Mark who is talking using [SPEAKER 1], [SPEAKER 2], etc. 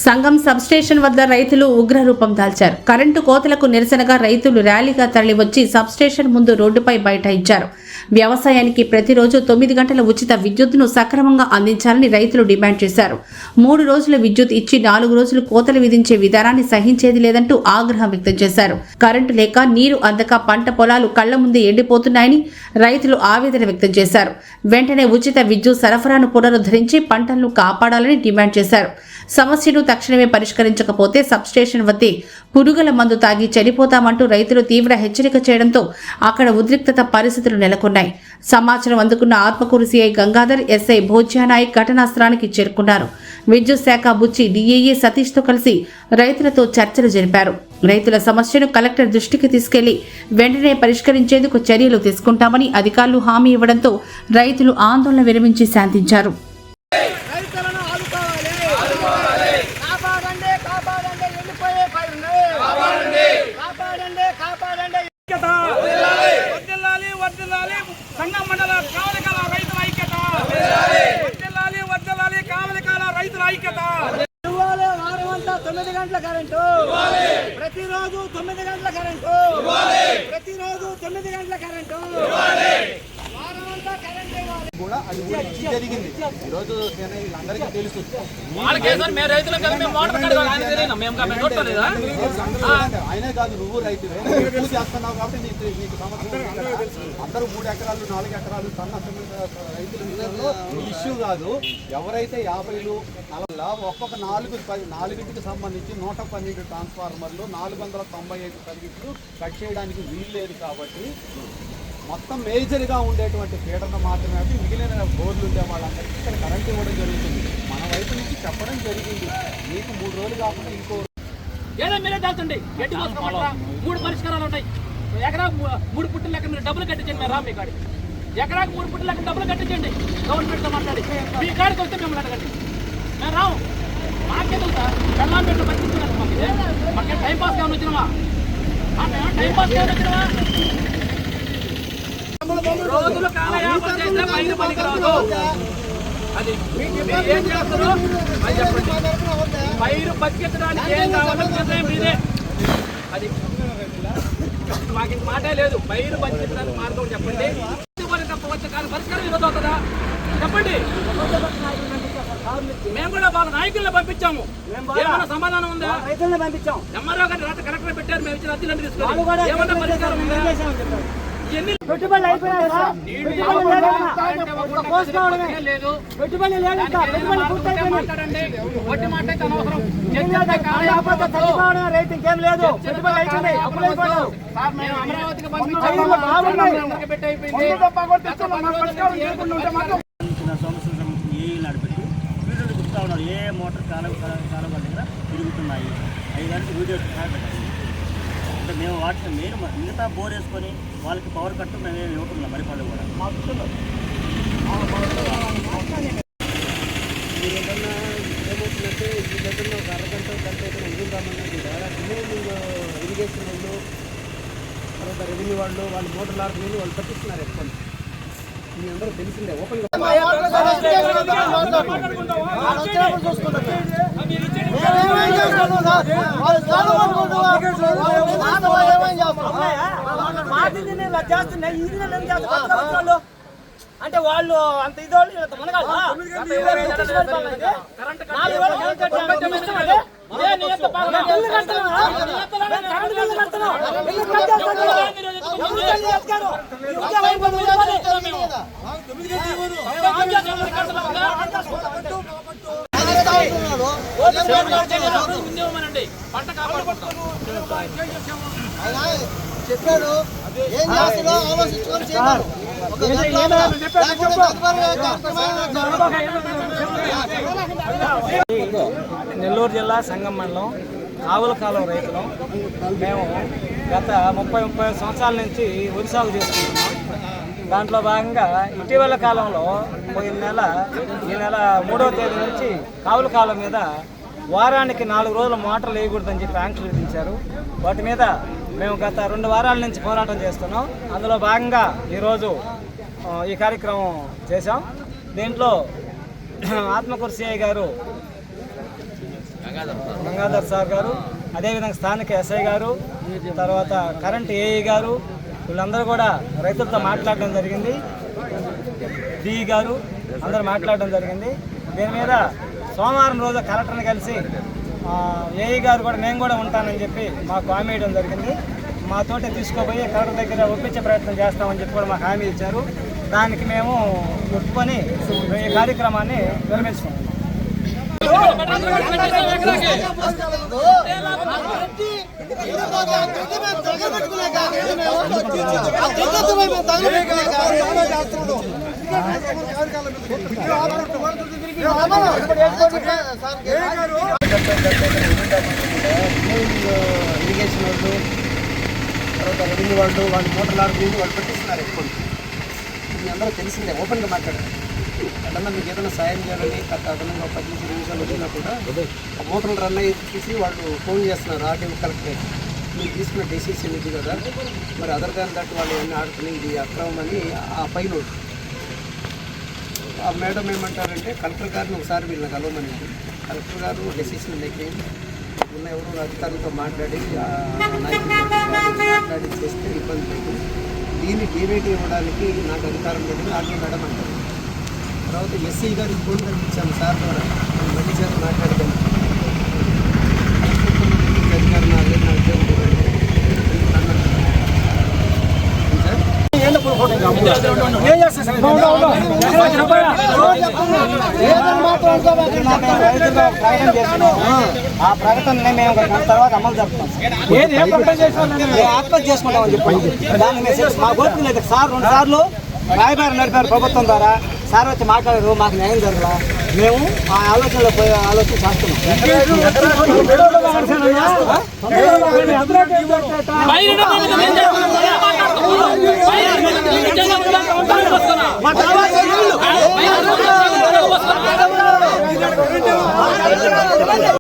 [SPEAKER 1] సంగం substation వద్ద రైతులు ఉగ్రరూపం దాల్చారు. కరెంటు కోతలకు నిరసనగా రైతులు ర్యాలీగా తరలివచ్చి సబ్స్టేషన్ ముందు రోడ్డుపై బైఠాయించారు. వ్యవసాయానికి ప్రతిరోజు 9 గంటల ఉచిత విద్యుత్తును సక్రమంగా అందించాలని రైతులు డిమాండ్ చేశారు. 3 రోజుల విద్యుత్ ఇచ్చి 4 రోజులు కోతలు విధించే విధానాన్ని సహించేది లేదంటూ ఆగ్రహం వ్యక్తం చేశారు. కరెంటు లేక నీరు అందక పంట పొలాలు కళ్ల ముందే ఎండిపోతున్నాయని రైతులు ఆవేదన వ్యక్తం చేశారు. వెంటనే ఉచిత విద్యుత్ సరఫరాను పునరుద్ధరించి పంటలను కాపాడాలని డిమాండ్ చేశారు. సమస్యను తక్షణమే పరిష్కరించకపోతే సబ్స్టేషన్ వద్దే పురుగుల మందు తాగి చనిపోతామంటూ రైతులు తీవ్ర హెచ్చరిక చేయడంతో అక్కడ ఉద్రిక్తత పరిస్థితులు నెలకొన్నాయి. సమాచారం అందుకున్న ఆత్మకూరు సిఐ గంగాధర్, ఎస్ఐ భోజ్యానాయక్ ఘటనా స్థలానికి చేరుకున్నారు. విద్యుత్ శాఖ బుచ్చి డిఏఈ సతీష్తో కలిసి రైతులతో చర్చలు జరిపారు. రైతుల సమస్యను కలెక్టర్ దృష్టికి తీసుకెళ్లి వెంటనే పరిష్కరించేందుకు చర్యలు తీసుకుంటామని అధికారులు హామీ ఇవ్వడంతో రైతులు ఆందోళన విరమించి శాంతించారు.
[SPEAKER 2] సంగం మండల కావలికాల రైతుల ఐక్యత, వర్ధిల్లాలి కావలికాల రైతుల ఐక్యత. వారమంతా 9 గంటల కరెంటు, ప్రతిరోజు 9 గంటల కరెంటు, ప్రతిరోజు 9 గంటల కరెంటు, వారమంతా కరెంట్ కూడా అది జరిగింది. ఈరోజు అందరికీ తెలుసు. ఆయనే కాదు, నువ్వు రైతు చేస్తున్నావు కాబట్టి నీకు సమస్య. అందరూ 3 ఎకరాలు 4 ఎకరాలు సన్న రైతులు ఇష్యూ కాదు. ఎవరైతే 50లు 40 ఒక్కొక్క 4కి సంబంధించి 112 ట్రాన్స్ఫార్మర్లు 495 సర్వీసులు కట్ చేయడానికి వీలు లేదు. కాబట్టి మొత్తం మేజర్గా ఉండేటువంటి ఫీడర్ను మాత్రమే మిగిలిన బోర్లు ఉండే వాళ్ళందరికీ ఇక్కడ కరెంట్ ఇవ్వడం జరుగుతుంది. మన వైపు నుంచి చెప్పడం జరిగింది, మీకు 3 రోజులు కాకుండా ఇంకో ఏదో మీరే దాల్చండి. 3 పరిష్కారాలు ఉంటాయి. ఎకరాకు 3 పుట్టలు లెక్క మీరు డబ్బులు కట్టించండి. రా మీ కాడికి ఎకరాకు 3 పుట్టలు లెక్క డబ్బులు కట్టించండి. గవర్నమెంట్తో మాట్లాడి మీ కాడికి వస్తే మిమ్మల్ని అడగండి. మేము రావు, మాకేదో సార్ కళ్ళాం పెట్టు పట్టించుకున్నాను. మాకే టైం పాస్ ఏమైనా వచ్చినావా? టైం పాస్ ఏమైనా వచ్చినావా? రోజులు కాలయాపన చేస్తే పైన పనికి రాదు. అది ఏం చేస్తారు అది చెప్పండి. పైరు బతికెత్తడానికి ఏం కావాలంటే మీరే. అది మాకు ఇంక మాటే లేదు. పైరు బతికెత్తడానికి మార్గం చెప్పండి. తప్పవచ్చు కానీ పరిష్కారం ఈరోజు అవుతుందా చెప్పండి. మేము కూడా వాళ్ళ నాయకులను పంపించాము. ఏమన్నా సమాధానం ఉందా? రైతులను పంపించాం. ఎంఆర్ఓ గారి రాత్రి కలెక్టర్ పెట్టారు. మేము ఇచ్చిన అర్జీలన్నీ తీసుకుని ఏమన్నా పరిష్కారం ఉందా? పెట్టుబడులు అయిపోయాయి. పెట్టుబడి రైతు ఇంకేం లేదు. పెట్టుబడి అయిపోయినాయి.
[SPEAKER 3] ఏ మోటార్ కాలం దగ్గర తిరుగుతున్నాయి అవి కానీ వీడియో అంటే మేము వాటిని మిగతా బోర్ వేసుకొని వాళ్ళకి పవర్ కట్టు మేమేమి ఇవ్వకుండా మరి పళ్ళు కూడా మీరు ఏదన్నా ఏమవుతుందంటే ఈ దగ్గర ఒక అరగంట గంట అయితే వదులుదామన్నది ఇరిగేషన్ వాళ్ళు తర్వాత రెవెన్యూ వాళ్ళు మోటార్ ఆడుకుని వాళ్ళు పట్టిస్తున్నారు. ఎక్కువ మీ అందరూ తెలిసిందే. ఓపెన్
[SPEAKER 2] అంటే వాళ్ళు అంత ఇదోళ్ళు
[SPEAKER 4] చెప్పాడు. ఏం చేస్తాడో ఆలోచించుకొని చేయాలి.
[SPEAKER 3] నెల్లూరు జిల్లా సంగం మండలం కావుల కాలం రైతులం. మేము గత 30 సంవత్సరాల నుంచి వరి సాగు చేసుకుంటున్నాం. దాంట్లో భాగంగా ఇటీవల కాలంలో ఈ నెల 3వ తేదీ నుంచి కావుల కాలం మీద వారానికి 4 రోజులు మోటార్లు వేయకూడదని చెప్పి ఆంక్షలు విధించారు. వాటి మీద మేము గత 2 వారాల నుంచి పోరాటం చేస్తున్నాం. అందులో భాగంగా ఈరోజు ఈ కార్యక్రమం చేశాం. దీంట్లో ఆత్మకూరు సిఐ గారు గంగాధర్ సార్ గారు, అదేవిధంగా స్థానిక ఎస్ఐ గారు, తర్వాత కరెంట్ ఏఈ గారు, వీళ్ళందరూ కూడా రైతులతో మాట్లాడడం జరిగింది. డిఈ గారు అందరూ మాట్లాడడం జరిగింది. దీని మీద సోమవారం రోజు కలెక్టర్ని కలిసి ఏఈ గారు కూడా మేము కూడా ఉంటానని చెప్పి మాకు హామీ ఇవ్వడం జరిగింది. మాతోటి తీసుకుపోయి కలెక్టర్ దగ్గర ఒప్పించే ప్రయత్నం చేస్తామని చెప్పి కూడా మాకు హామీ ఇచ్చారు. దానికి మేము ఒప్పుకొని ఈ కార్యక్రమాన్ని విరమించుకున్నాం.
[SPEAKER 2] ఇరిగేషన్ వాళ్ళు, తర్వాత రెవెన్యూ వాళ్ళు మోటార్లు ఆడుకుని వాళ్ళు పట్టిస్తున్నారు ఎక్కువ. మీ అందరూ తెలిసిందే, ఓపెన్గా మాట్లాడారు. అదన్నా మీకు ఏదైనా సాయం చేయాలని అదనంగా 10 నిమిషాలు వచ్చినా కూడా ఆ మోటార్లు రన్ అయ్యి తీసి వాళ్ళు ఫోన్ చేస్తున్నారు ఆర్టీఓ కలెక్టర్. మీరు తీసుకున్న డెసిషన్ ఇది కదా, మరి అదర్ దాన్ దట్ వాళ్ళు ఏమన్నా ఆడుకుని ఇది అక్రమం అని ఆ పైన ఆ మేడం ఏమంటారంటే కలెక్టర్ గారిని ఒకసారి వీళ్ళని కలవమని. కలెక్టర్ గారు డెసిషన్ మేక్ ఉన్న ఎవరో అధికారులతో మాట్లాడి మాట్లాడి చేస్తే ఇబ్బంది లేదు. దీన్ని డీవేట్ ఇవ్వడానికి నాకు అధికారం లేదని ఆర్టీ మేడం అంటారు. తర్వాత ఎస్సీ గారికి ఫోన్ కనిపించాము సార్ ద్వారా, మళ్ళీ చేత మాట్లాడతాను. అధికారం నాకు
[SPEAKER 3] ఆ ప్రకటనని మేము తర్వాత అమలు జరుపుతాం. ఆత్మహత్య చేసుకుంటామని చెప్పి దాన్ని మేము మా గోత్రం లేదు సార్. 2 సార్లు రాయబారి నడిపారు ప్రభుత్వం ద్వారా. సార్ వచ్చి మాట్లాడారు, మాకు న్యాయం జరగల. మేము ఆ ఆలోచనలో పోయే ఆలోచన చేస్తున్నాం.